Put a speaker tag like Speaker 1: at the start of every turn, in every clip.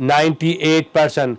Speaker 1: 98%।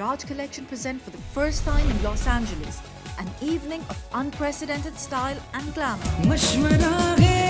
Speaker 2: Raj Collection present for the first time in Los Angeles an evening of unprecedented style and glamour.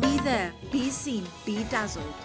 Speaker 2: Be there, be seen, be dazzled.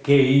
Speaker 1: KE,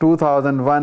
Speaker 3: 2001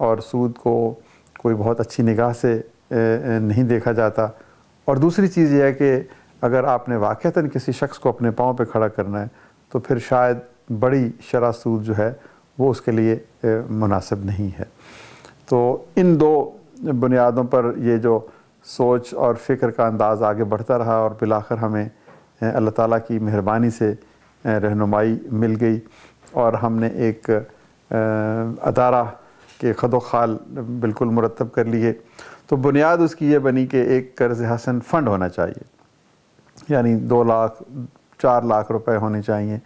Speaker 3: اور سود کو کوئی بہت اچھی نگاہ سے نہیں دیکھا جاتا. اور دوسری چیز یہ ہے کہ اگر آپ نے واقعتاً کسی شخص کو اپنے پاؤں پہ کھڑا کرنا ہے تو پھر شاید بڑی شرح سود جو ہے وہ اس کے لیے مناسب نہیں ہے. تو ان دو بنیادوں پر یہ جو سوچ اور فکر کا انداز آگے بڑھتا رہا اور بالآخر ہمیں اللہ تعالیٰ کی مہربانی سے رہنمائی مل گئی اور ہم نے ایک ادارہ کے خد و خال بالکل مرتب کر لیے. تو بنیاد اس کی یہ بنی کہ ایک قرض حسن فنڈ ہونا چاہیے, یعنی 2 لاکھ 4 لاکھ روپے ہونے چاہیے,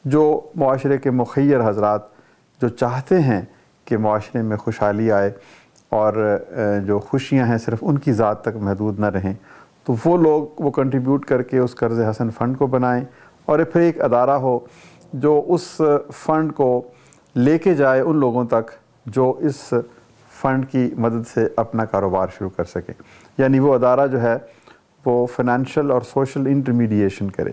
Speaker 3: جو معاشرے کے مخیر حضرات جو چاہتے ہیں کہ معاشرے میں خوشحالی آئے اور جو خوشیاں ہیں صرف ان کی ذات تک محدود نہ رہیں, تو وہ لوگ وہ کنٹریبیوٹ کر کے اس قرض حسن فنڈ کو بنائیں اور پھر ایک ادارہ ہو جو اس فنڈ کو لے کے جائے ان لوگوں تک جو اس فنڈ کی مدد سے اپنا کاروبار شروع کر سکیں. یعنی وہ ادارہ جو ہے وہ فائنینشیل اور سوشل انٹرمیڈیشن کرے,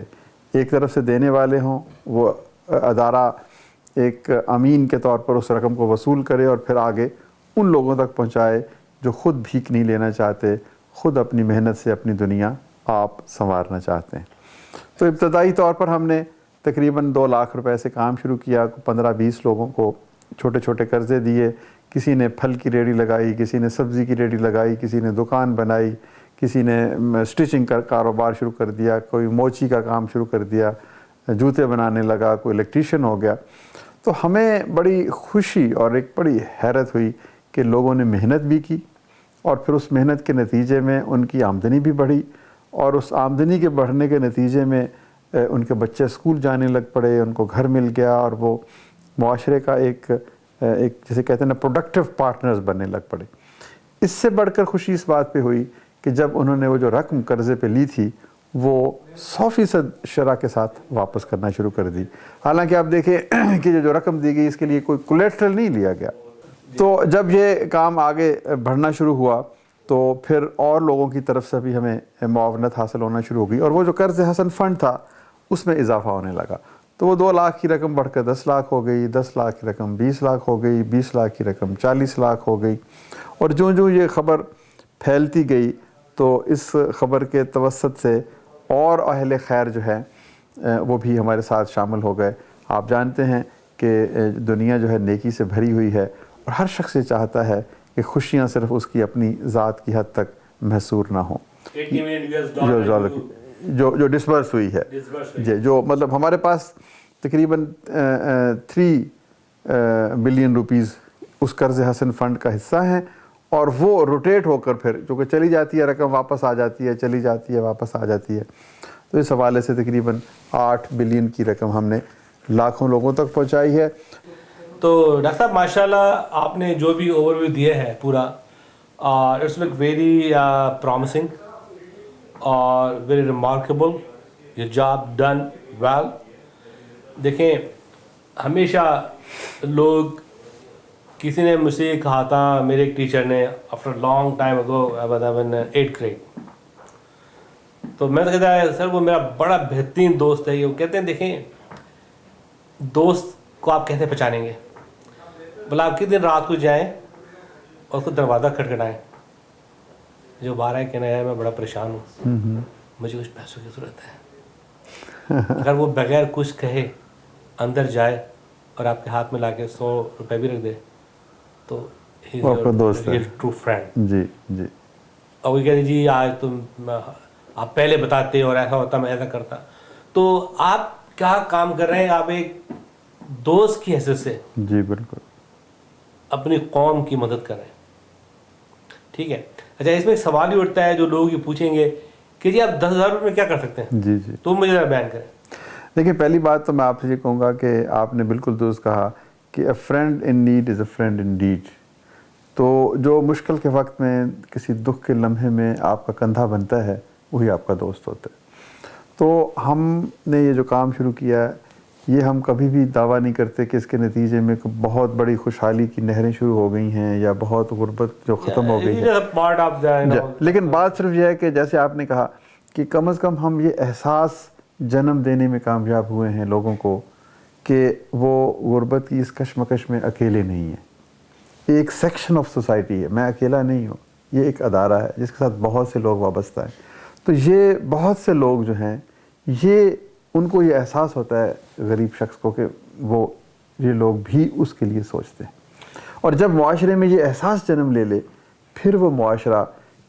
Speaker 3: ایک طرف سے دینے والے ہوں, وہ ادارہ ایک امین کے طور پر اس رقم کو وصول کرے اور پھر آگے ان لوگوں تک پہنچائے جو خود بھیک نہیں لینا چاہتے, خود اپنی محنت سے اپنی دنیا آپ سنوارنا چاہتے ہیں. تو ابتدائی طور پر ہم نے تقریباً 2 لاکھ روپے سے کام شروع کیا, 15-20 لوگوں کو چھوٹے چھوٹے قرضے دیے. کسی نے پھل کی ریڑھی لگائی, کسی نے سبزی کی ریڑھی لگائی, کسی نے دکان بنائی, کسی نے سٹیچنگ کا کاروبار شروع کر دیا, کوئی موچی کا کام شروع کر دیا, جوتے بنانے لگا, کوئی الیکٹریشین ہو گیا. تو ہمیں بڑی خوشی اور ایک بڑی حیرت ہوئی کہ لوگوں نے محنت بھی کی اور پھر اس محنت کے نتیجے میں ان کی آمدنی بھی بڑھی, اور اس آمدنی کے بڑھنے کے نتیجے میں ان کے بچے اسکول جانے لگ پڑے, ان کو گھر مل گیا اور وہ معاشرے کا ایک جسے کہتے ہیں نا پروڈکٹیو پارٹنرز بننے لگ پڑے. اس سے بڑھ کر خوشی اس بات پہ ہوئی کہ جب انہوں نے وہ جو رقم قرضے پہ لی تھی وہ 100% شرح کے ساتھ واپس کرنا شروع کر دی. حالانکہ آپ دیکھیں کہ جو رقم دی گئی اس کے لیے کوئی کولیٹرل نہیں لیا گیا. تو جب یہ کام آگے بڑھنا شروع ہوا تو پھر اور لوگوں کی طرف سے بھی ہمیں معاونت حاصل ہونا شروع ہو گئی, اور وہ جو قرض حسن فنڈ تھا اس میں اضافہ ہونے لگا. تو وہ 2 لاکھ کی رقم بڑھ کر 10 لاکھ ہو گئی, 10 لاکھ کی رقم 20 لاکھ ہو گئی, 20 لاکھ کی رقم 40 لاکھ ہو گئی. اور جو یہ خبر پھیلتی گئی تو اس خبر کے توسط سے اور اہل خیر جو ہے وہ بھی ہمارے ساتھ شامل ہو گئے. آپ جانتے ہیں کہ دنیا جو ہے نیکی سے بھری ہوئی ہے اور ہر شخص یہ چاہتا ہے کہ خوشیاں صرف اس کی اپنی ذات کی حد تک محصور نہ ہوں. جو ڈسبرس ہوئی ہے جی, جو مطلب ہمارے پاس تقریباً 3 بلین روپیز اس قرض حسن فنڈ کا حصہ ہیں, اور وہ روٹیٹ ہو کر پھر جو کہ چلی جاتی ہے رقم واپس آ جاتی ہے, چلی جاتی ہے واپس آ جاتی ہے. تو اس حوالے سے تقریباً 8 بلین کی رقم ہم نے لاکھوں لوگوں تک پہنچائی ہے.
Speaker 1: تو ڈاکٹر صاحب ماشاءاللہ آپ نے جو بھی اوور ویو دیا ہے پورا, اٹس لک ویری پرومسنگ اور ویری ریمارکیبل, یہ جاب ڈن ویل. دیکھیں ہمیشہ لوگ, کسی نے مجھ سے یہ کہا تھا, میرے ایک ٹیچر نے آفٹر لانگ ٹائم اگو, ان 8th grade, تو میں تو کہتا ہے سر وہ میرا بڑا بہترین دوست ہے. یہ کہتے ہیں دیکھیں دوست کو آپ کیسے پہچانیں گے, بلا آپ کس دن رات کو جائیں اور اس کو دروازہ کھٹکھٹائیں, جو باہر ہے کہنا ہے میں بڑا پریشان ہوں, مجھے کچھ پیسوں کی ضرورت ہے. اگر وہ بغیر کچھ کہے اندر جائے اور آپ کے ہاتھ میں لا کے 100 روپے بھی رکھ دے تو ٹرو فرینڈ.
Speaker 3: جی جی.
Speaker 1: اور وہ کہتے جی آج تم آپ پہلے بتاتے اور ایسا ہوتا میں ایسا کرتا. تو آپ کیا کام کر رہے ہیں, آپ ایک دوست کی حیثیت سے
Speaker 3: جی بالکل
Speaker 1: اپنی قوم کی مدد کر رہے ہیں. ٹھیک ہے. اچھا اس میں ایک سوال ہی اٹھتا ہے جو لوگ یہ پوچھیں گے کہ جی آپ 10,000 روپے میں کیا کر سکتے ہیں.
Speaker 3: جی جی.
Speaker 1: تو مجھے ذرا بیان کریں.
Speaker 3: دیکھیں پہلی بات تو میں آپ سے یہ کہوں گا کہ آپ نے بالکل درست کہا کہ a friend in need is a friend indeed. تو جو مشکل کے وقت میں کسی دکھ کے لمحے میں آپ کا کندھا بنتا ہے وہی آپ کا دوست ہوتا ہے. تو ہم نے یہ جو کام شروع کیا ہے یہ ہم کبھی بھی دعویٰ نہیں کرتے کہ اس کے نتیجے میں بہت بڑی خوشحالی کی نہریں شروع ہو گئی ہیں یا بہت غربت جو ختم ہو گئی ہے. لیکن بات صرف یہ ہے کہ جیسے آپ نے کہا کہ کم از کم ہم یہ احساس جنم دینے میں کامیاب ہوئے ہیں لوگوں کو کہ وہ غربت کی اس کشمکش میں اکیلے نہیں ہیں. ایک سیکشن آف سوسائٹی ہے، میں اکیلا نہیں ہوں، یہ ایک ادارہ ہے جس کے ساتھ بہت سے لوگ وابستہ ہیں. تو یہ بہت سے لوگ جو ہیں یہ ان کو یہ احساس ہوتا ہے غریب شخص کو کہ وہ یہ لوگ بھی اس کے لیے سوچتے ہیں، اور جب معاشرے میں یہ احساس جنم لے لے پھر وہ معاشرہ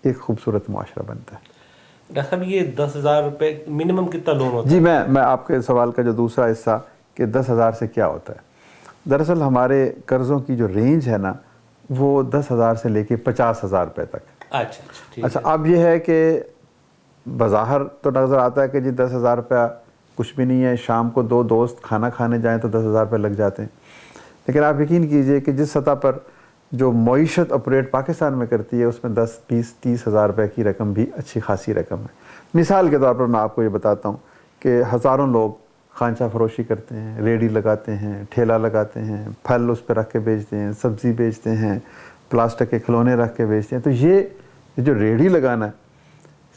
Speaker 3: ایک خوبصورت معاشرہ بنتا ہے.
Speaker 1: ڈاکٹر صاحب یہ 10,000 روپے منیمم کتنا لون ہوتا ہے؟
Speaker 3: جی میں آپ کے سوال کا جو دوسرا حصہ کہ 10,000 سے کیا ہوتا ہے، دراصل ہمارے قرضوں کی جو رینج ہے نا وہ 10,000 سے لے کے 50,000 روپے تک. اچھا اب یہ ہے کہ بظاہر تو نظر آتا ہے کہ جی 10,000 روپیہ کچھ بھی نہیں ہے، شام کو 2 دوست کھانا کھانے جائیں تو 10,000 روپے لگ جاتے ہیں، لیکن آپ یقین کیجئے کہ جس سطح پر جو معیشت آپریٹ پاکستان میں کرتی ہے اس میں 10, 20, 30,000 روپے کی رقم بھی اچھی خاصی رقم ہے. مثال کے طور پر میں آپ کو یہ بتاتا ہوں کہ ہزاروں لوگ خانچہ فروشی کرتے ہیں، ریڑھی لگاتے ہیں، ٹھیلا لگاتے ہیں، پھل اس پہ رکھ کے بیچتے ہیں، سبزی بیچتے ہیں، پلاسٹک کے کھلونے رکھ کے بیچتے ہیں. تو یہ جو ریڑھی لگانا ہے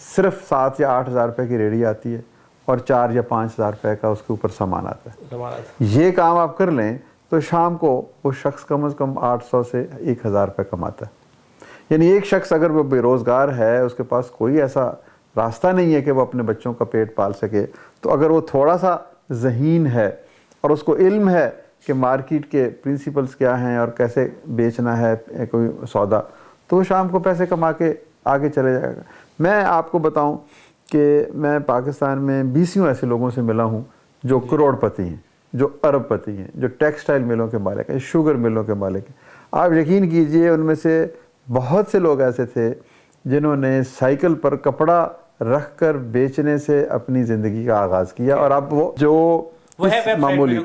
Speaker 3: صرف 7 یا 8,000 روپے کی ریڑھی آتی ہے اور 4 یا 5,000 روپے کا اس کے اوپر سامان آتا ہے. یہ کام آپ کر لیں تو شام کو وہ شخص کم از کم 800 سے 1,000 روپے کماتا ہے. یعنی ایک شخص اگر وہ بے روزگار ہے، اس کے پاس کوئی ایسا راستہ نہیں ہے کہ وہ اپنے بچوں کا پیٹ پال سکے، تو اگر وہ تھوڑا سا ذہین ہے اور اس کو علم ہے کہ مارکیٹ کے پرنسپلز کیا ہیں اور کیسے بیچنا ہے کوئی سودا، تو وہ شام کو پیسے کما کے آگے چلے جائے گا. میں آپ کو بتاؤں کہ میں پاکستان میں 20 ایسے لوگوں سے ملا ہوں جو کروڑ پتی ہیں، جو ارب پتی ہیں، جو ٹیکسٹائل ملوں کے مالک ہیں، شوگر ملوں کے مالک ہیں. آپ یقین کیجئے ان میں سے بہت سے لوگ ایسے تھے جنہوں نے سائیکل پر کپڑا رکھ کر بیچنے سے اپنی زندگی کا آغاز کیا، اور اب وہ جو معمولی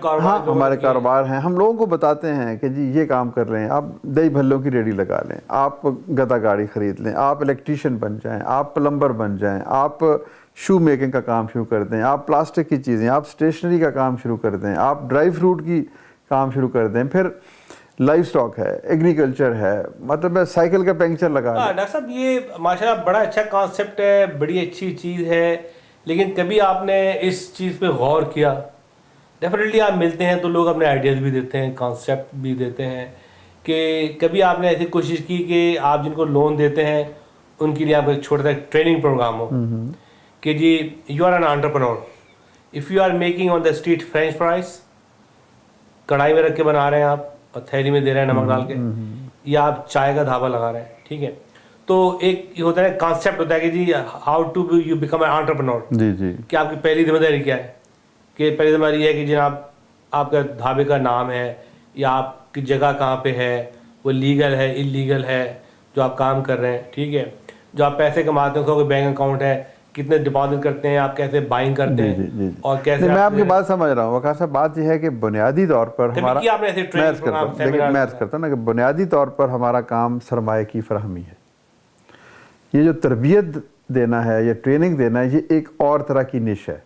Speaker 3: ہمارے کاروبار ہیں ہم لوگوں کو بتاتے ہیں کہ جی یہ کام کر رہے ہیں، آپ دہی بھلوں کی ریڑھی لگا لیں، آپ گدا گاڑی خرید لیں، آپ الیکٹریشین بن جائیں، آپ پلمبر بن جائیں، آپ شو میکنگ کا کام شروع کر دیں، آپ پلاسٹک کی چیزیں، آپ اسٹیشنری کا کام شروع کر دیں، آپ ڈرائی فروٹ کی کام شروع کر دیں، پھر لائف سٹاک ہے، ایگریکلچر ہے، مطلب سائیکل کا پنکچر لگا لیں.
Speaker 1: ڈاکٹر صاحب یہ ماشاءاللہ بڑا اچھا کانسیپٹ ہے، بڑی اچھی چیز ہے، لیکن کبھی آپ نے اس چیز پہ غور کیا؟ ڈیفینیٹلی آپ ملتے ہیں تو لوگ اپنے آئیڈیاز بھی دیتے ہیں، کانسیپٹ بھی دیتے ہیں، کہ کبھی آپ نے ایسی کوشش کی کہ آپ جن کو لون دیتے ہیں ان کے لیے آپ کو ایک چھوٹا سا ٹریننگ پروگرام ہو کہ جی you are an entrepreneur, if you are making on the street French fries, کڑھائی میں رکھ کے بنا رہے ہیں آپ اور تھیلی میں دے رہے ہیں نمک ڈال کے، یا آپ چائے کا دھابا لگا رہے ہیں، ٹھیک ہے، تو ایک یہ ہوتا ہے کانسیپٹ ہوتا ہے کہ جی how to you become an entrepreneur.
Speaker 3: جی
Speaker 1: کہ آپ کی پہلی ذمہ داری کیا ہے؟ کہ پہلی ذمہ داری یہ ہے کہ جناب آپ کا ڈھابے کا نام ہے یا آپ کی جگہ کہاں پہ ہے، وہ لیگل ہے انلیگل ہے جو آپ کام کر رہے ہیں، ٹھیک ہے، جو آپ پیسے کماتے ہیں اس کا کوئی بینک اکاؤنٹ ہے، کتنے ڈپازٹ کرتے ہیں آپ، کیسے بائنگ کرتے ہیں، اور کیسے. میں
Speaker 3: آپ کی بات سمجھ رہا ہوں وقار صاحب. بات یہ ہے کہ بنیادی طور پر ہمارا میں عرض کرتا ہوں نا کہ بنیادی طور پر ہمارا کام سرمایہ کی فراہمی ہے. یہ جو تربیت دینا ہے یا ٹریننگ دینا ہے یہ ایک اور طرح کی نش ہے،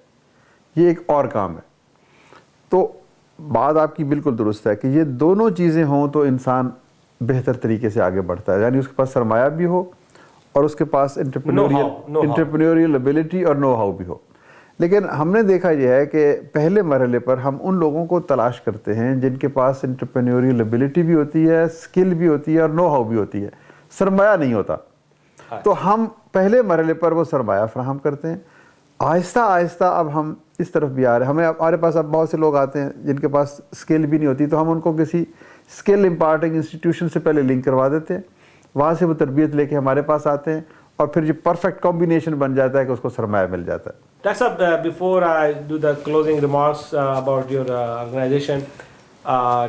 Speaker 3: یہ ایک اور کام ہے. تو بات آپ کی بالکل درست ہے کہ یہ دونوں چیزیں ہوں تو انسان بہتر طریقے سے آگے بڑھتا ہے، یعنی اس کے پاس سرمایہ بھی ہو اور اس کے پاس انٹرپرینوریل ایبلٹی اور نو ہاؤ بھی ہو. لیکن ہم نے دیکھا یہ ہے کہ پہلے مرحلے پر ہم ان لوگوں کو تلاش کرتے ہیں جن کے پاس انٹرپرینوریل ایبلٹی بھی ہوتی ہے، اسکل بھی ہوتی ہے اور نو ہاؤ بھی ہوتی ہے، سرمایہ نہیں ہوتا. تو ہم پہلے مرحلے پر وہ سرمایہ فراہم کرتے ہیں. آہستہ آہستہ اب ہم اس طرف بھی آ رہے ہیں. ہمارے پاس اب بہت سے لوگ آتے ہیں جن کے پاس اسکل بھی نہیں ہوتی، تو ہم ان کو کسی اسکل امپارٹنگ انسٹیٹیوشن سے پہلے لنک کروا دیتے ہیں، وہاں سے وہ تربیت لے کے ہمارے پاس آتے ہیں، اور پھر یہ پرفیکٹ کمبینیشن بن جاتا ہے کہ اس کو سرمایہ مل جاتا ہے.
Speaker 1: ڈاکٹر صاحب before I do the closing remarks about your organisation,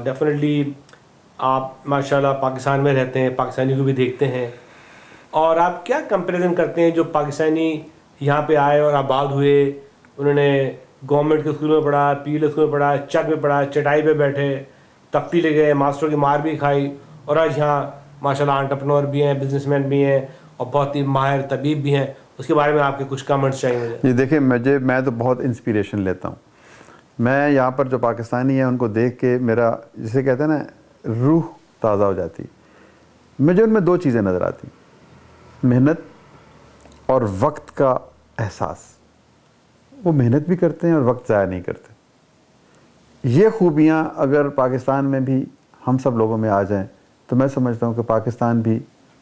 Speaker 1: definitely آپ ماشاء اللہ پاکستان میں رہتے ہیں، پاکستانی کو بھی دیکھتے ہیں، اور آپ کیا کمپیریزن کرتے ہیں جو پاکستانی یہاں پہ آئے اور آباد ہوئے، انہوں نے گورنمنٹ کے اسکول میں پڑھا، پی ایل اسکول میں پڑھا، چک میں پڑھا، چٹائی پہ بیٹھے، تختی لے گئے، ماسٹر کی مار بھی کھائی، اور آج یہاں ماشاء اللہ انٹرپرنور بھی ہیں، بزنس مین بھی ہیں، اور بہت ہی ماہر طبیب بھی ہیں. اس کے بارے میں آپ کے کچھ کمنٹس چاہیے مجھے.
Speaker 3: جی دیکھیں، میں تو بہت انسپیریشن لیتا ہوں. میں یہاں پر جو پاکستانی ہیں ان کو دیکھ کے میرا جسے کہتے ہیں نا روح تازہ ہو جاتی. مجھے ان میں 2 چیزیں نظر آتی، محنت اور وقت کا احساس. وہ محنت بھی کرتے ہیں اور وقت ضائع نہیں کرتے. یہ خوبیاں اگر پاکستان میں بھی ہم سب لوگوں میں آ جائیں تو تو میں سمجھتا ہوں کہ پاکستان بھی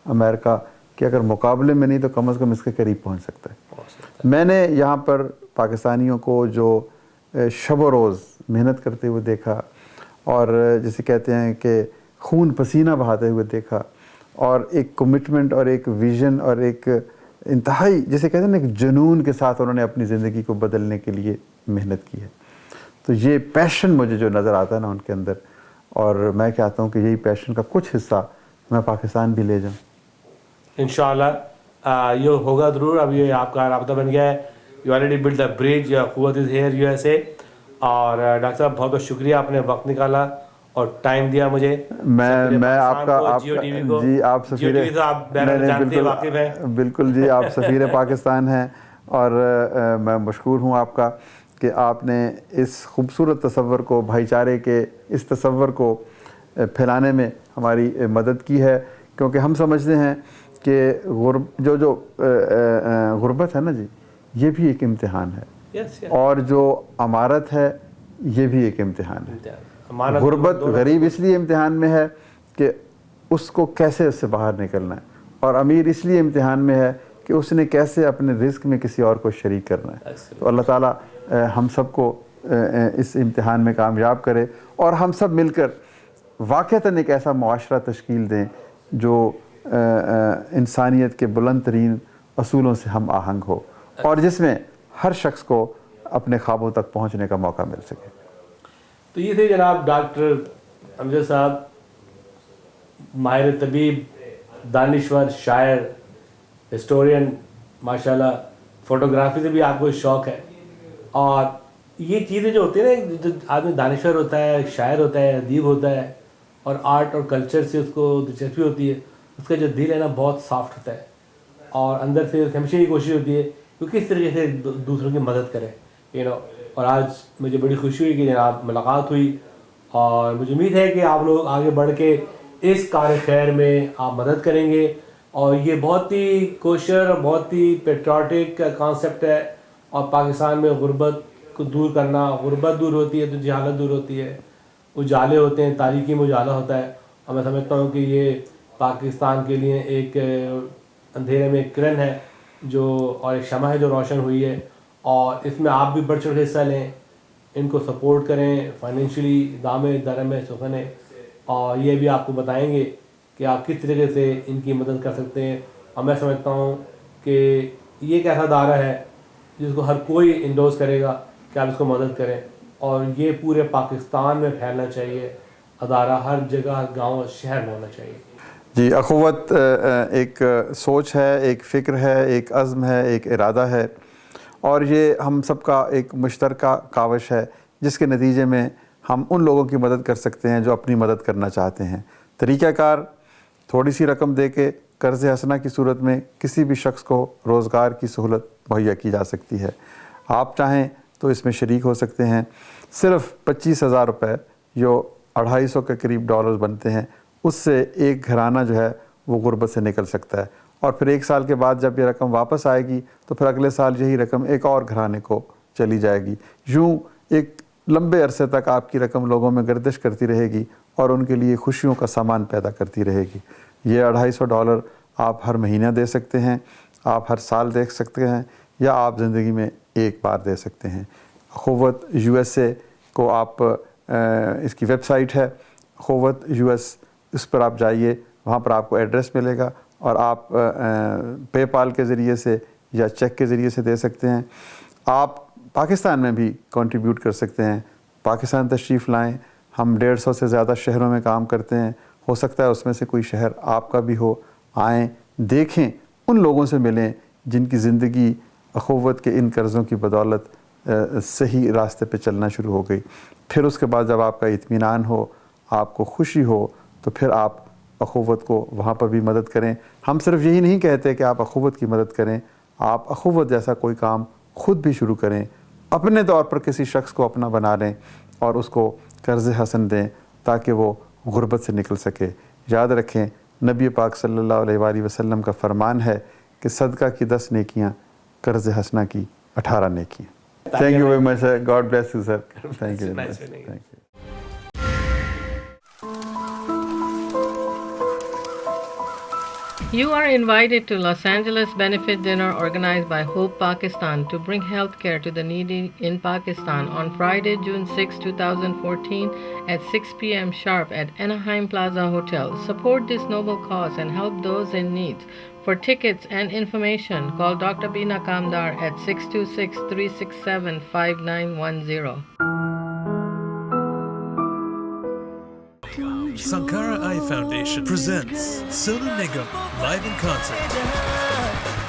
Speaker 3: امریکہ کے اگر مقابلے میں نہیں تو کم از کم اس کے قریب پہنچ سکتا ہے. میں نے یہاں پر پاکستانیوں کو جو شب و روز محنت کرتے ہوئے دیکھا اور جسے کہتے ہیں کہ خون پسینہ بہاتے ہوئے دیکھا اور ایک کمٹمنٹ اور ایک ویژن اور ایک انتہائی جسے کہتے ہیں نا ایک جنون کے ساتھ انہوں نے اپنی زندگی کو بدلنے کے لیے محنت کی ہے. تو یہ پیشن مجھے جو نظر آتا ہے نا ان کے اندر, اور میں چاہتا ہوں کہ یہی پیشن کا کچھ حصہ میں پاکستان بھی لے جاؤں.
Speaker 1: انشاءاللہ یہ ہوگا ضرور. اب یہ آپ کا رابطہ بن گیا ہے. یو آلریڈی بلڈ دا برج, قوت از ہیئر USA. اور ڈاکٹر صاحب بہت بہت شکریہ, آپ نے وقت نکالا اور ٹائم دیا مجھے.
Speaker 3: میں آپ کا جی آپ سفیر بالکل جی آپ سفیر پاکستان ہیں, اور میں مشکور ہوں آپ کا کہ آپ نے اس خوبصورت تصور کو, بھائی چارے کے اس تصور کو پھیلانے میں ہماری مدد کی ہے. کیونکہ ہم سمجھتے ہیں کہ جو غربت ہے نا جی, یہ بھی ایک امتحان ہے, اور جو امارت ہے یہ بھی ایک امتحان ہے. غربت غریب اس لیے امتحان میں ہے کہ اس کو کیسے اس سے باہر نکلنا ہے, اور امیر اس لیے امتحان میں ہے کہ اس نے کیسے اپنے رزق میں کسی اور کو شریک کرنا ہے. تو اللہ تعالیٰ ہم سب کو اس امتحان میں کامیاب کرے, اور ہم سب مل کر واقعتاً ایک ایسا معاشرہ تشکیل دیں جو انسانیت کے بلند ترین اصولوں سے ہم آہنگ ہو, اور جس میں ہر شخص کو اپنے خوابوں تک پہنچنے کا موقع مل سکے.
Speaker 1: تو یہ تھے جناب ڈاکٹر امجد صاحب, ماہر طبیب, دانشور, شاعر, ہسٹورین, ماشاءاللہ فوٹوگرافی سے بھی آپ کو شوق ہے. اور یہ چیزیں جو ہوتی ہیں نا, جو آدمی دانشور ہوتا ہے, شاعر ہوتا ہے, ادیب ہوتا ہے, اور آرٹ اور کلچر سے اس کو دلچسپی ہوتی ہے, اس کا جو دل ہے نا بہت سافٹ ہوتا ہے, اور اندر سے ہمیشہ یہ کوشش ہوتی ہے کہ کس طریقے سے دوسروں کی مدد کرے, اور آج مجھے بڑی خوشی ہوئی کہ جناب ملاقات ہوئی, اور مجھے امید ہے کہ آپ لوگ آگے بڑھ کے اس کار خیر میں آپ مدد کریں گے. اور یہ بہت ہی کوشر اور بہت ہی پیٹریوٹک کانسیپٹ ہے, اور پاکستان میں غربت کو دور کرنا, غربت دور ہوتی ہے تو جہالت دور ہوتی ہے, اجالے ہوتے ہیں, تاریکی میں اجالا ہوتا ہے. اور میں سمجھتا ہوں کہ یہ پاکستان کے لیے ایک اندھیرے میں ایک کرن ہے جو, اور ایک شمع ہے جو روشن ہوئی ہے, اور اس میں آپ بھی بڑھ چڑھ کے حصہ لیں, ان کو سپورٹ کریں فائنینشلی, دامے درم سخن, اور یہ بھی آپ کو بتائیں گے کہ آپ کس طریقے سے ان کی مدد کر سکتے ہیں. اور میں سمجھتا ہوں کہ یہ ایک ایسا ادارہ ہے جس کو ہر کوئی انڈورس کرے گا کہ آپ اس کو مدد کریں, اور یہ پورے پاکستان میں پھیلنا چاہیے. ادارہ ہر جگہ, ہر گاؤں, شہر میں ہونا چاہیے.
Speaker 3: جی اخوت ایک سوچ ہے, ایک فکر ہے, ایک عزم ہے, ایک ارادہ ہے, اور یہ ہم سب کا ایک مشترکہ کاوش ہے جس کے نتیجے میں ہم ان لوگوں کی مدد کر سکتے ہیں جو اپنی مدد کرنا چاہتے ہیں. طریقہ کار تھوڑی سی رقم دے کے قرض حسنہ کی صورت میں کسی بھی شخص کو روزگار کی سہولت مہیا کی جا سکتی ہے. آپ چاہیں تو اس میں شریک ہو سکتے ہیں. صرف 25,000 روپے جو 250 کے قریب ڈالرز بنتے ہیں, اس سے ایک گھرانہ جو ہے وہ غربت سے نکل سکتا ہے. اور پھر 1 سال کے بعد جب یہ رقم واپس آئے گی تو پھر اگلے سال یہی رقم ایک اور گھرانے کو چلی جائے گی. یوں ایک لمبے عرصے تک آپ کی رقم لوگوں میں گردش کرتی رہے گی اور ان کے لیے خوشیوں کا سامان پیدا کرتی رہے گی. یہ $250 آپ ہر مہینہ دے سکتے ہیں, آپ ہر سال دے سکتے ہیں, یا آپ زندگی میں ایک بار دے سکتے ہیں. اخوت USA کو آپ اس کی ویب سائٹ ہے اخوت US, اس پر آپ جائیے, وہاں پر آپ کو ایڈریس ملے گا, اور آپ پے پال کے ذریعے سے یا چیک کے ذریعے سے دے سکتے ہیں. آپ پاکستان میں بھی کنٹریبیوٹ کر سکتے ہیں. پاکستان تشریف لائیں, ہم 150 سے زیادہ شہروں میں کام کرتے ہیں, ہو سکتا ہے اس میں سے کوئی شہر آپ کا بھی ہو. آئیں, دیکھیں, ان لوگوں سے ملیں جن کی زندگی اخوت کے ان قرضوں کی بدولت صحیح راستے پہ چلنا شروع ہو گئی. پھر اس کے بعد جب آپ کا اطمینان ہو, آپ کو خوشی ہو, تو پھر آپ اخوت کو وہاں پر بھی مدد کریں. ہم صرف یہی نہیں کہتے کہ آپ اخوت کی مدد کریں, آپ اخوت جیسا کوئی کام خود بھی شروع کریں, اپنے طور پر کسی شخص کو اپنا بنا لیں اور اس کو قرض حسن دیں تاکہ وہ غربت سے نکل سکے. یاد رکھیں, نبی پاک صلی اللہ علیہ وآلہ وسلم کا فرمان ہے کہ صدقہ کی 10 نیکیاں, قرض حسنہ کی 18 نیکیاں. Thank you very much, sir. God bless you, sir. Thank you very much. Thank you.
Speaker 4: You are invited to Los Angeles benefit dinner organized by Hope Pakistan to bring health care to the needy in Pakistan on Friday, June 6, 2014 at 6 p.m. sharp at Anaheim Plaza Hotel. Support this noble cause and help those in need. For tickets and information, call Dr. Bina Kamdar at 626-367-5910.
Speaker 5: Sankara Eye Foundation presents Sonu Nigam live in concert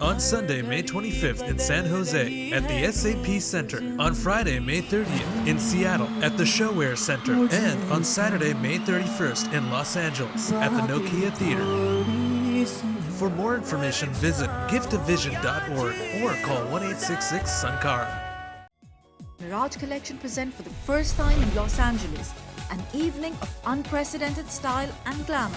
Speaker 5: on Sunday, May 25th in San Jose at the SAP Center, on Friday, May 30th in Seattle at the Showware Center, and on Saturday, May 31st in Los Angeles at the Nokia Theater. For more information, visit giftavision.org or call 1-866-SANKARA.
Speaker 2: Raj Collection present for the first time in Los Angeles an evening of unprecedented style and glamour.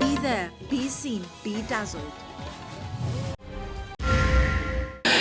Speaker 2: Be there, be seen, be dazzled.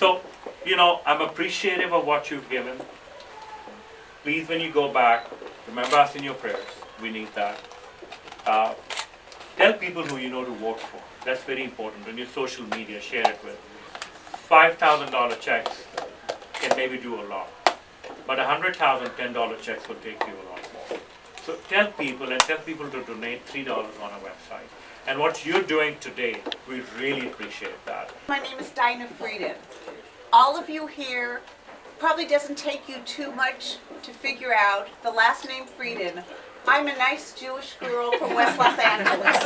Speaker 6: So, I'm appreciative of what you've given. Please, when you go back, remember us in your prayers. We need that. Tell people who you know to vote for. That's very important. On your social media, share it with. $5,000 checks can maybe do a lot. But $100,000 $10 checks will take you a lot more. So tell people to donate $3 on our website. And what you're doing today, we really appreciate that.
Speaker 7: My name is Dinah Frieden. All of you here, probably doesn't take you too much to figure out the last name Frieden. I'm a nice Jewish girl from West Los Angeles.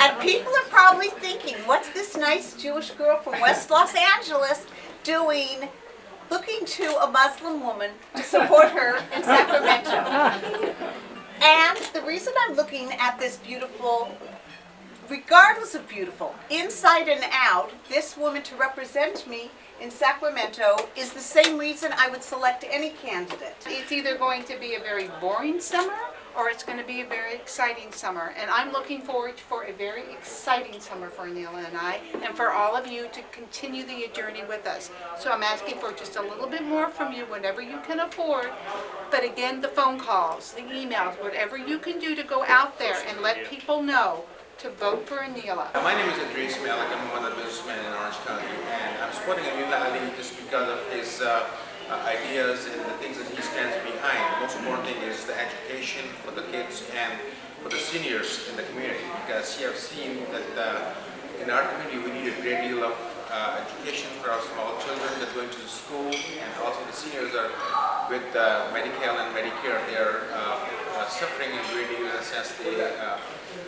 Speaker 7: And people are probably thinking, what's this nice Jewish girl from West Los Angeles doing, looking to a Muslim woman to support her in Sacramento? And the reason I'm looking at this beautiful, regardless of beautiful, inside and out, this woman to represent me in Sacramento is the same reason I would select any candidate.
Speaker 8: It's either going to be a very boring summer or it's going to be a very exciting summer. And I'm looking forward for a very exciting summer for Anila and I, and for all of you to continue the journey with us. So I'm asking for just a little bit more from you whenever you can afford. But again, the phone calls, the emails, whatever you can do to go out there and let people know to vote for Anila.
Speaker 9: My name is Idris Malik. I'm one of the businessmen in Orange County, and I'm supporting Anila Ali just because of his ideas and the things that he stands behind. The most important thing is the education for the kids and for the seniors in the community, because you have seen that in our community we need a great deal of education for our small children that are going to school, and also the seniors are with Medicare and Medicare. They are suffering and really, in a sense,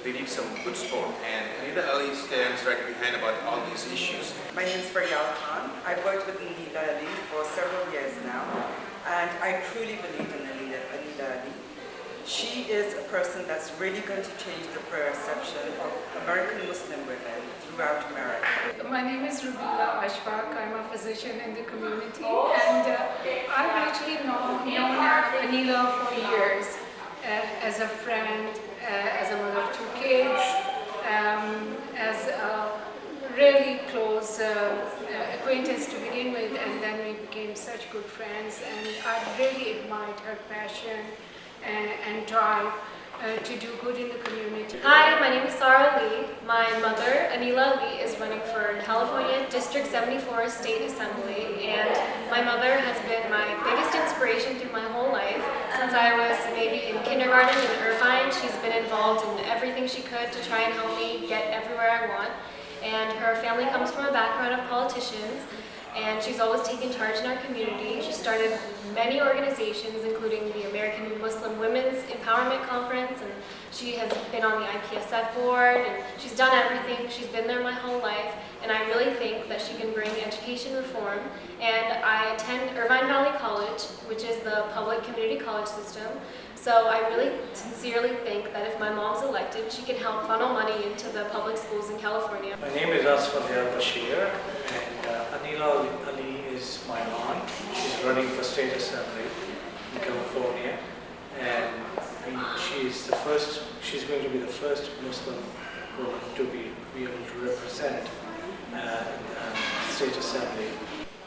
Speaker 9: they need some good support. And Anila Ali stands right behind about all these issues.
Speaker 10: My name is Faryal Khan. I've worked with Anila Ali for several years now, and I truly believe in Anila Ali. She is a person that's really going to change the perception of American Muslim women throughout America.
Speaker 11: My name is Rubila Ashfaq. I'm a physician in the community, and I've actually known Anila for years as a friend, as a mother of two kids, as a really close acquaintance to begin with, and then we became such good friends, and I really admired her passion and drive to do good in the community.
Speaker 12: Hi, my name is Sarah Lee. My mother, Anila Lee, is running for California District 74 State Assembly, and my mother has been my biggest inspiration through my whole life. Since I was maybe in kindergarten in Irvine, she's been involved in everything she could to try and help me get everywhere I want. And her family comes from a background of politicians, and she's always taken charge in our community. She started many organizations, including the American Muslim Women's Empowerment Conference, and she has been on the IPSF board, and she's done everything. She's been there my whole life, and I really think that she can bring education reform. And I attend Irvine Valley College, which is the public community college system. So I really sincerely think that if my mom's elected, she can help funnel money into the public schools in California.
Speaker 13: My name is Asfar Bashir, and Anila Ali is my aunt. She's running for State Assembly in California, and she's going to be the first Muslim woman to be able to represent State Assembly.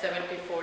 Speaker 4: 74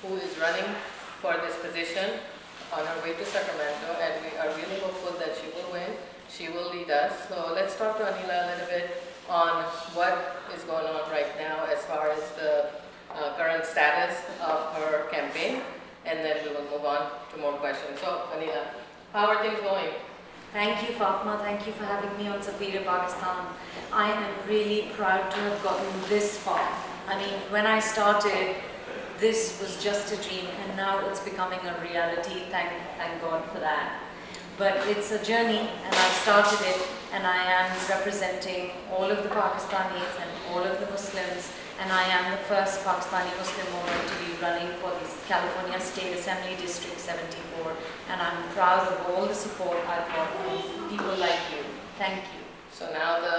Speaker 4: who is running for this position on her way to Sacramento, and we are really hopeful that she will win. She will lead us. So let's talk to Anila a little bit on what is going on right now as far as the current status of her campaign, and then we will move on to more questions. So Anila, how are things going?
Speaker 14: Thank you, Fatma. Thank you for having me on Safira Pakistan. I am really proud to have gotten this far. I mean, when I started, this was just a dream, and now it's becoming a reality. Thank God for that. But it's a journey, and I started it, and I am representing all of the Pakistanis and all of the Muslims, and I am the first Pakistani Muslim woman to be running for the California State Assembly District 74, and I'm proud of all the support I've got from people like you. Thank you.
Speaker 4: So now the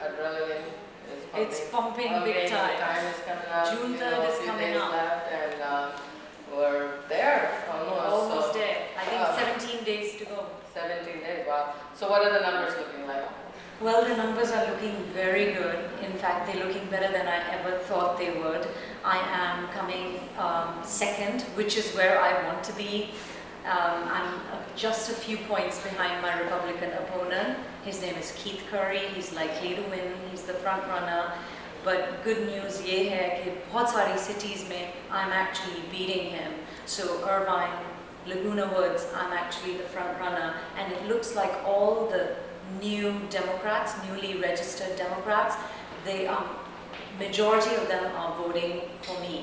Speaker 4: adrenaline is pumping.
Speaker 14: It's pumping big time.
Speaker 4: Time is coming up.
Speaker 14: June 3rd is coming up.
Speaker 4: Left, and we're there almost.
Speaker 14: Almost there. I think 17 days to go.
Speaker 4: 17 days, wow. So what are the numbers looking like?
Speaker 14: Well, the numbers are looking very good. In fact, they're looking better than I ever thought they would. I am coming second, which is where I want to be. I'm just a few points behind my Republican opponent. His name is Keith Curry. He's likely to win. He's the front runner. But good news ye hai ki bahut sari cities mein I'm actually beating him. So Irvine, Laguna Woods, I'm actually the front runner. And it looks like all the new Democrats, newly registered Democrats, majority of them are voting for me.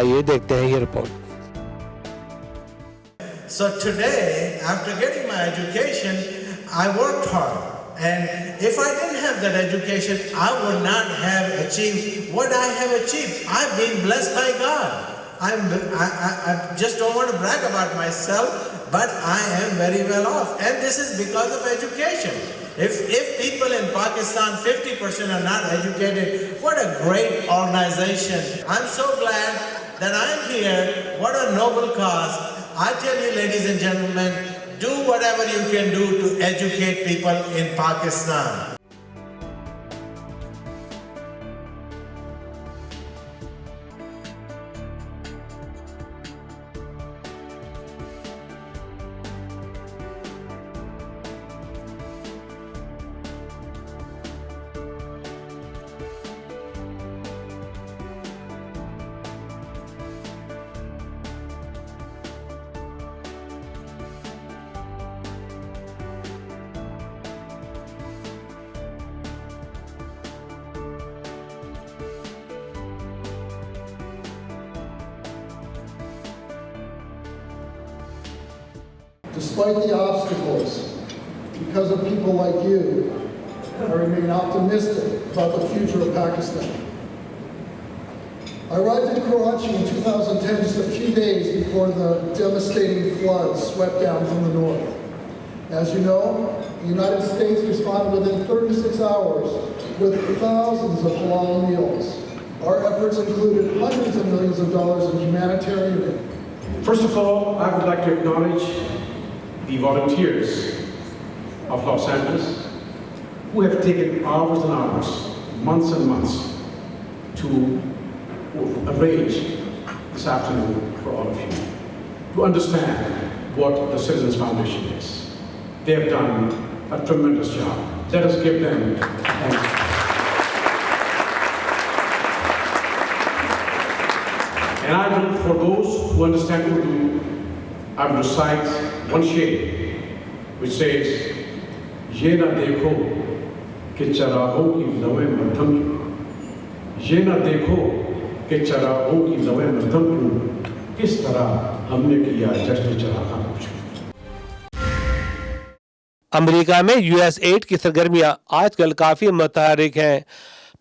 Speaker 1: آئیے دیکھتے ہیں یہ report.
Speaker 15: So today, after getting my education, I worked hard. And if I didn't have that education, I would not have achieved what I have achieved. I've been blessed by God. I just don't want to brag about myself, but I am very well off. And this is because of education. If people in Pakistan, 50% are not educated, what a great organization. I'm so glad that I'm here. What a noble cause. I tell you, ladies and gentlemen, do whatever you can do to educate people in Pakistan.
Speaker 16: Despite the obstacles, because of people like you, I remain optimistic about the future of Pakistan. I arrived in Karachi in 2010, just a few days before the devastating floods swept down from the north. As you know, the United States responded within 36 hours with thousands of halal meals. Our efforts included hundreds of millions of dollars in humanitarian aid.
Speaker 17: First of all, I would like to acknowledge the volunteers of Los Angeles who have taken hours and hours, months and months to arrange this afternoon for all of you to understand what the Citizens Foundation is. They have done a tremendous job. Let us give them thanks. And I will, for those who understand Urdu, I will recite one shair which says, "Ye na dekho ke chiragon ki lawein madham kyun, ye na dekho ke chiragon ki lawein madham kyun, kis tarah humne kiya jasn chiraghan ko."
Speaker 1: امریکہ میں US add کی سرگرمیاں آج کل کافی متحرک ہیں.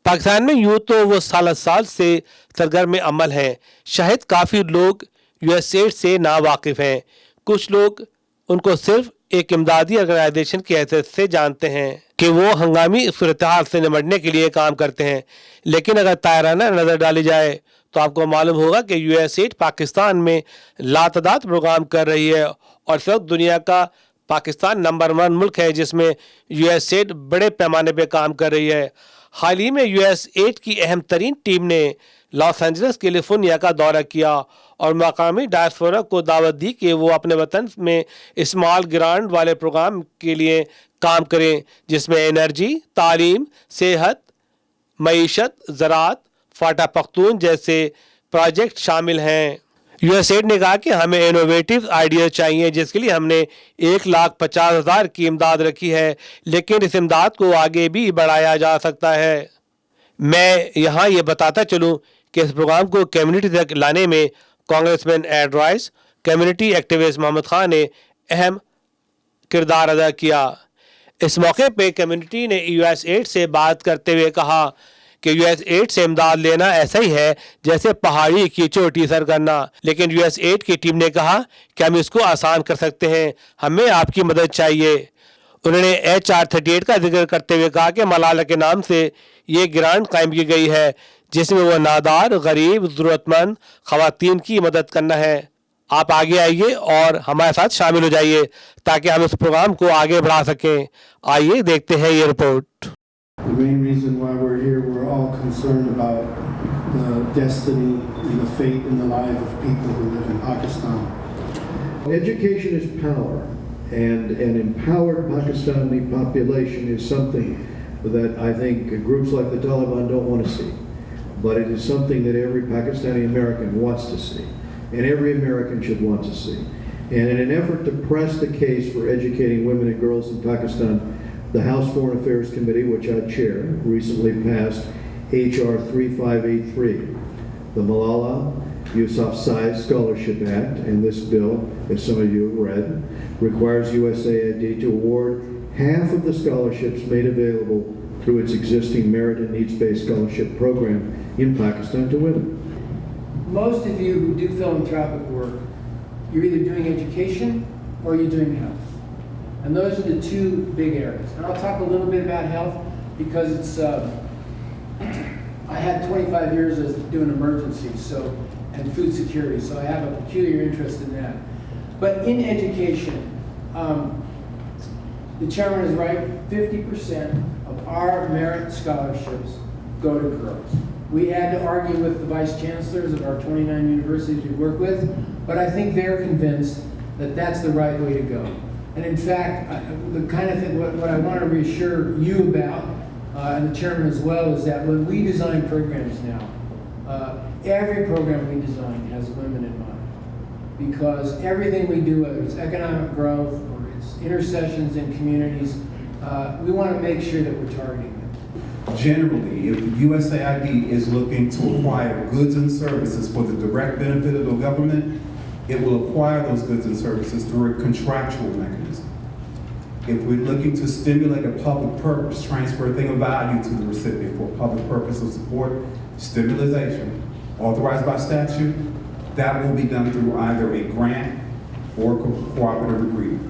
Speaker 1: پاکستان میں یوں تو وہ سال سے سرگرم عمل ہیں. شاید کافی لوگ US ایڈ سے ناواقف ہیں. کچھ لوگ ان کو صرف ایک امدادی آرگنائزیشن کی حیثیت سے جانتے ہیں کہ وہ ہنگامی صورتحال سے نمٹنے کے لیے کام کرتے ہیں. لیکن اگر طائرانہ نظر ڈالی جائے تو آپ کو معلوم ہوگا کہ US ایڈ پاکستان میں لاتعداد پروگرام کر رہی ہے اور اس وقت دنیا کا پاکستان نمبر 1 ملک ہے جس میں US ایڈ بڑے پیمانے پہ کام کر رہی ہے. حال ہی میں US ایڈ کی اہم ترین ٹیم نے لاس اینجلس کیلیفورنیا کا دورہ کیا اور مقامی ڈائسپورا کو دعوت دی کہ وہ اپنے وطن میں اسمال گرانٹ والے پروگرام کے لیے کام کریں جس میں انرجی، تعلیم، صحت، معیشت، زراعت، فاٹا پختون جیسے پروجیکٹ شامل ہیں. US ایڈ نے کہا کہ ہمیں انوویٹو آئیڈیاز چاہیے جس کے لیے ہم نے 1,50,000 کی امداد رکھی ہے، لیکن اس امداد کو آگے بھی بڑھایا جا سکتا ہے. میں یہاں یہ بتاتا چلوں کہ اس پروگرام کو کمیونٹی تک لانے میں کانگریس مین add rice, community activist Muhammad Khan نے اہم کردار ادا کیا. اس موقع پہ کمیونٹی نے US ایڈ سے بات کرتے ہوئے کہا کہ US ایڈ سے امداد لینا ایسا ہی ہے جیسے پہاڑی کی چوٹی سر کرنا. لیکن US ایڈ کی ٹیم نے کہا کہ ہم اس کو آسان کر سکتے ہیں، ہمیں آپ کی مدد چاہیے. انہوں نے HR 38 کا ذکر کرتے ہوئے کہا کہ ملالہ کے نام سے یہ گرانٹ قائم کی گئی ہے جس میں وہ نادار، غریب، ضرورت مند خواتین کی مدد کرنا ہے. آپ آگے آئیے اور ہمارے ساتھ شامل ہو جائیے تاکہ ہم اس پروگرام کو آگے بڑھا سکیں. آئیے دیکھتے ہیں یہ report.
Speaker 18: The main reason why we're here, we're all concerned about the destiny and the fate and the lives of people who live in Pakistan.
Speaker 19: Education is power, and an empowered Pakistani population is something that I think groups like the Taliban don't want to see. But it is something that every Pakistani American wants to see, and every American should want to see. And in an effort to press the case for educating women and girls in Pakistan, the House Foreign Affairs Committee, which I chair, recently passed HR 3583, the Malala Yusuf Said Scholarship Act, and this bill, as some of you have read, requires USAID to award half of the scholarships made available through its existing merit and needs-based scholarship program in Pakistan to women.
Speaker 20: Most of you who do philanthropic work, you're either doing education or you're doing health. And those are the two big areas. And I'll talk a little bit about health because it's, I had 25 years as doing emergencies and food security, so I have a peculiar interest in that. But in education, the chairman is right, 50% of our merit scholarships go to girls. We had to argue with the vice chancellors of our 29 universities we work with, but I think they're convinced that that's the right way to go. And in fact, the kind of thing, what I want to reassure you about, and the chairman as well, is that when we design programs now, every program we design has women in mind. Because everything we do, whether it's economic growth or it's intercessions in communities, we want to make sure that we're targeting them.
Speaker 21: Generally, if the USAID is looking to acquire goods and services for the direct benefit of the government, it will acquire those goods and services through a contractual mechanism. If we're looking to stimulate a public purpose, transfer a thing of value to the recipient for a public purpose of support, stimulation, authorized by statute, that will be done through either a grant or cooperative agreement.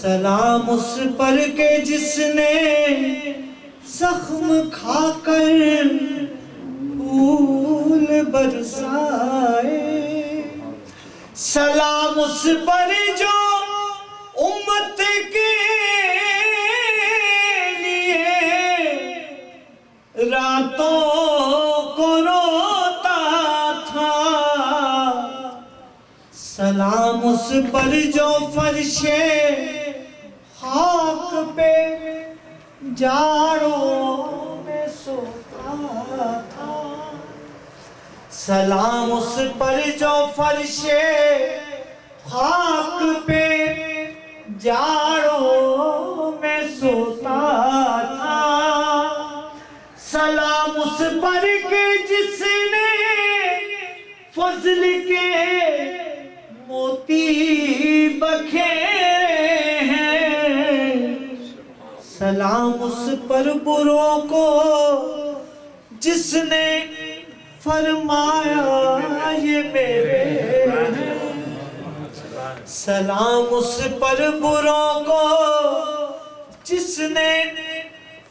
Speaker 22: سلام اس پر کہ جس نے زخم کھا کر پھول برسائے. سلام اس پر جو امت کے لیے راتوں کو روتا تھا. سلام اس پر جو فرش خاک پہ جاڑوں میں سوتا تھا. سلام اس پر جو فرش خاک پہ جاڑوں میں سوتا تھا. سلام اس پر کہ جس نے فضل کے موتی بکھیرے ہیں. سلام اس پر بروں کو جس نے فرمایا یہ میرے ہیں. سلام اس پر بروں کو جس نے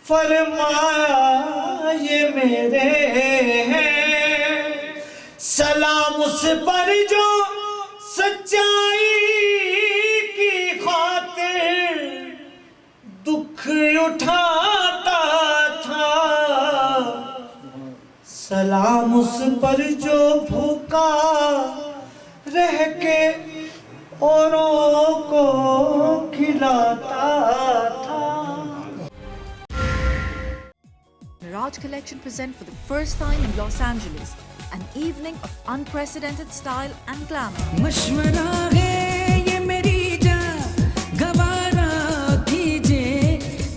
Speaker 22: فرمایا یہ میرے ہیں. سلام اس پر جو سچائی کی خاطر دکھ اٹھاتا تھا. سلام اس پر جو بھوکا رہ کے اوروں کو کھلاتا تھا.
Speaker 2: Raj Collection present for the first time in Los Angeles an evening of unprecedented style and glamour.
Speaker 3: مشورہ ہے یہ میری جان گوارا کیجے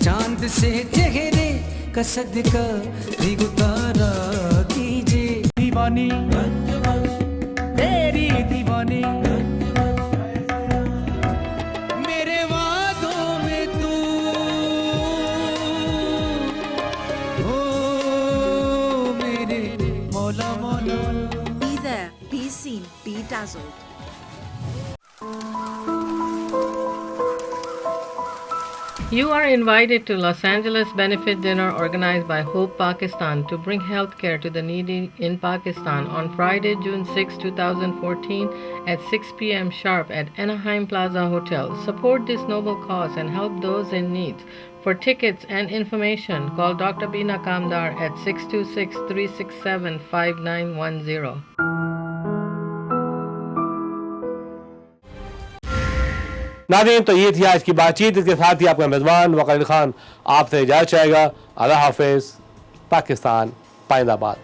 Speaker 3: چاند سے چہرے کا صدقہ بھی گزارا کیجے. دیوانی تیری دیوانی میرے وعدوں میں تو ہو میرے مولا مولا.
Speaker 2: Be there, be seen, be dazzled.
Speaker 4: You are invited to Los Angeles benefit dinner organized by Hope Pakistan to bring health care to the needy in Pakistan on Friday, June 6, 2014 at 6 p.m. sharp at Anaheim Plaza Hotel. Support this noble cause and help those in need. For tickets and information, call Dr. Bina Kamdar at 626-367-5910.
Speaker 1: ناظرین، تو یہ تھی آج کی بات چیت. اس کے ساتھ ہی آپ کا میزبان وقار علی خان آپ سے اجازت چاہے گا. اللہ حافظ. پاکستان پائندہ باد.